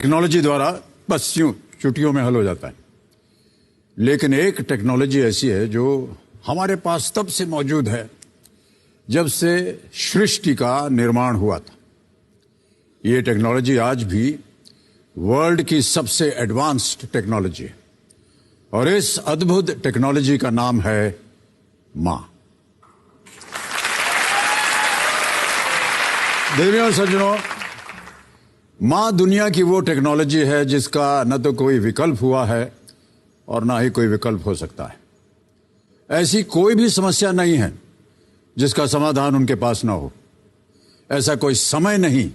Technology द्वारा बस यूं चुटकियों में हल हो जाता है। लेकिन एक टेक्नोलॉजी ऐसी है जो हमारे पास तब से मौजूद है जब से सृष्टि का निर्माण हुआ था। ये टेक्नोलॉजी आज भी वर्ल्ड की सबसे एडवांस्ड टेक्नोलॉजी है और इस अद्भुत टेक्नोलॉजी का नाम है मां। देवियों और सज्जनों, मां दुनिया की वो टेक्नोलॉजी है जिसका न तो कोई विकल्प हुआ है और ना ही कोई विकल्प हो सकता है। ऐसी कोई भी समस्या नहीं है जिसका समाधान उनके पास ना हो। ऐसा कोई समय नहीं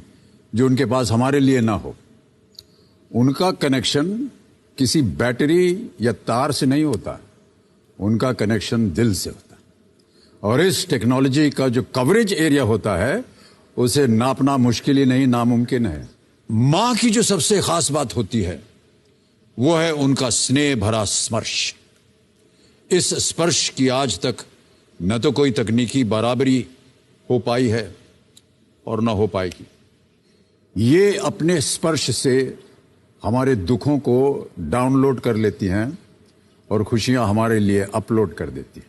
जो उनके पास हमारे लिए ना हो। उनका कनेक्शन किसी बैटरी या तार से नहीं होता, उनका कनेक्शन दिल से होता है। और इस टेक्नोलॉजी का जो कवरेज एरिया होता है उसे नापना मुश्किल ही नहीं, नामुमकिन है। मां की जो सबसे खास बात होती है वो है उनका स्नेह भरा स्पर्श। इस स्पर्श की आज तक न तो कोई तकनीकी बराबरी हो पाई है और न हो पाएगी। ये अपने स्पर्श से हमारे दुखों को डाउनलोड कर लेती हैं और खुशियां हमारे लिए अपलोड कर देती हैं।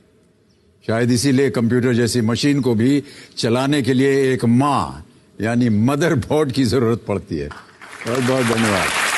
शायद इसीलिए कंप्यूटर जैसी मशीन को भी चलाने के लिए एक मां यानी मदरबोर्ड की जरूरत पड़ती है। बहुत बहुत धन्यवाद।